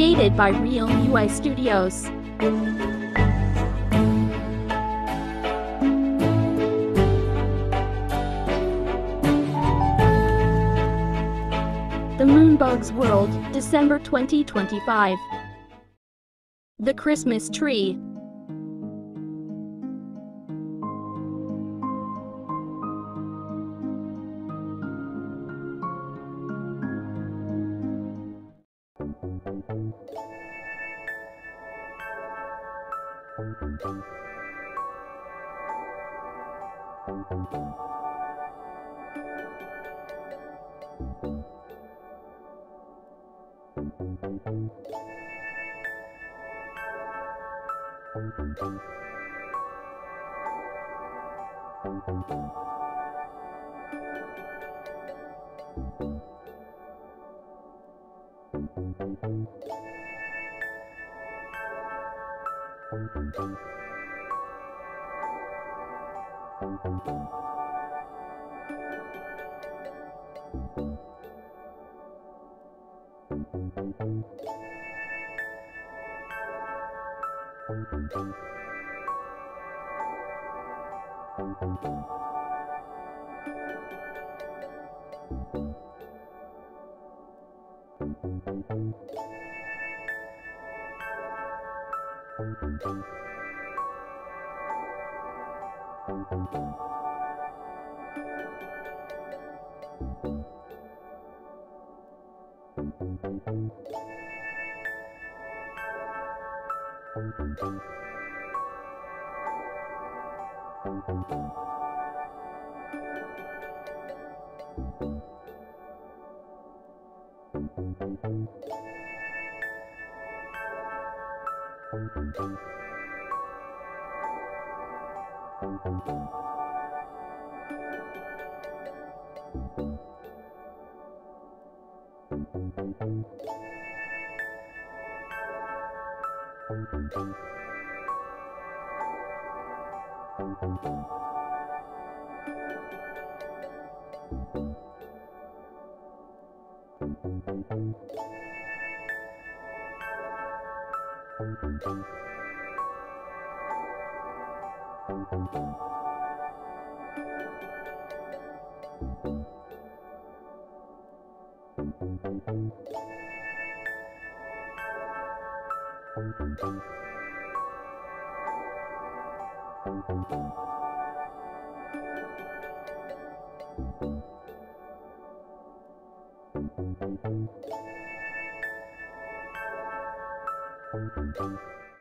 Created by Real UI Studios. The Moonbug's World, December 2025. The Christmas Tree.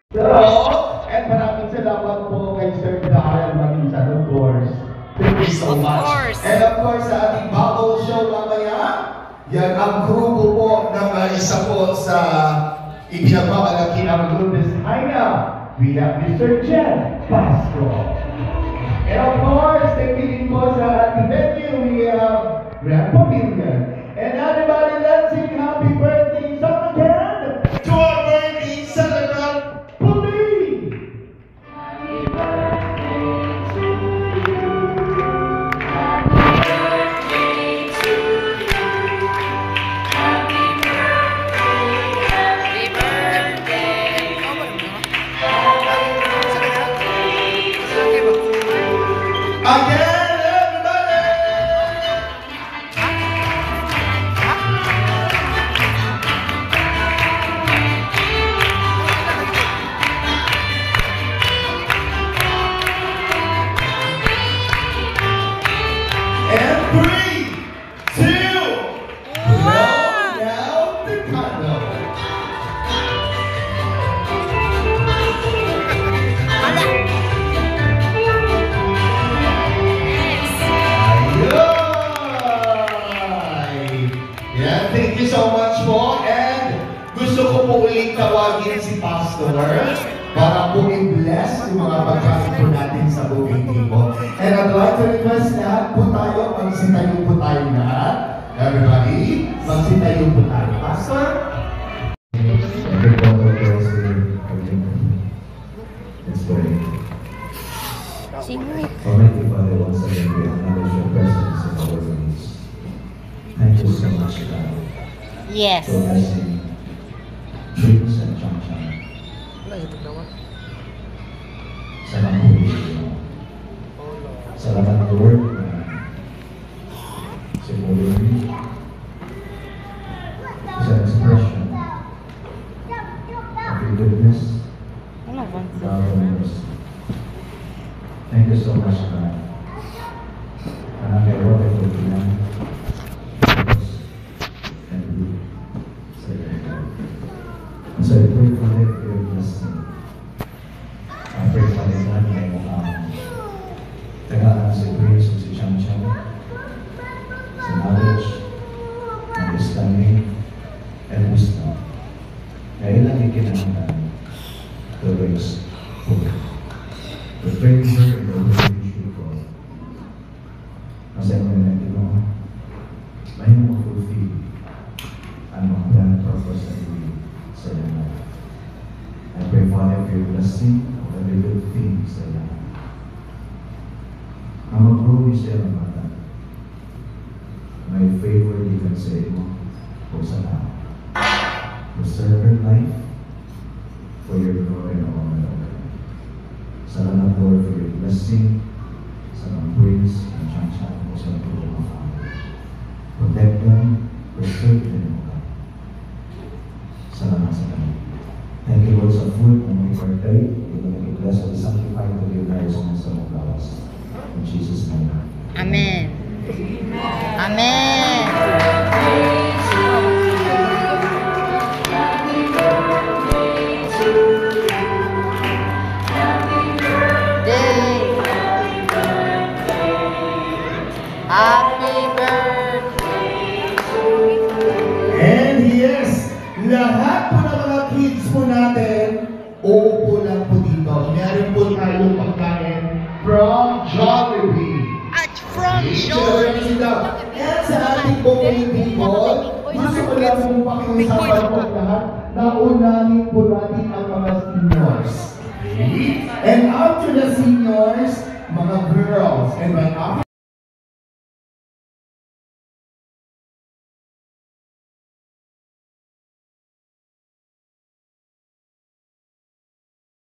Hello, and maraming salamat po kay Sir Darrell Maginsan, of course. Thank you so much. And of course, sa ating bubble show mamaya, yan ang grupo po ng isa po sa ipinagmamalaki ng Lourdes Haina. We have Mr. Jen Pasco. And of course, thank you din po sa ating venue, we have Grand Pavilion. And everybody, let's sing happy birthday song again to our birthday celebrant, Pumi! Happy birthday to you. Happy birthday to you. Happy birthday, happy birthday. Again! Thank you so much po, and gusto ko po ulit tawagin si Pastor para po i-bless yung mga pagkain po natin sa booking table. And I'd like to request lahat po tayo, magsitayo po tayo lahat. Everybody, magsitayo po tayo. Pastor? Let's pray. Almighty Father, once again, we acknowledge your presence in our lives. Thank you so much, God. Yes. For blessing, treating Salamat po. Salamat Lord. Sa Lord. Sa expression of your goodness. Thank you so much, God. And I love it for you. So I pray for them for your blessing. I pray for them that may tagaan si Grace at si Chang Chang sa knowledge, understanding, and wisdom. Kaya ilang ikinangan to raise hope. The favor and the relationship of God. Kasi ang mga nagtino, may mag-fulfill ang mga plan and purpose that we sa iyo. I pray, Father, for your blessing of every good thing sa iyo. Ang mag-grow siya ng bata. May favor given sa iyo o sa tao. To serve her life for your glory and honor. Salamat, Lord, for your blessing sa mga praise and chance mo sa tulong ng Father. Protect them, preserve them, O God. Salamat sa kanya. Thank you, Lord, sa food na may partay. Ito na i-bless at sanctify to your lives and sa mga gawas. In Jesus' name. Amen. Amen. Happy birthday to you. And yes, lahat po ng mga kids po natin, uupo lang po dito. Meron po tayong pagkain from Jollibee. At from Jollibee. And sa ating booking people, gusto ko lang po pakiusapan po lahat na unahin po natin ang mga seniors. Okay? And after the seniors, mga girls. And my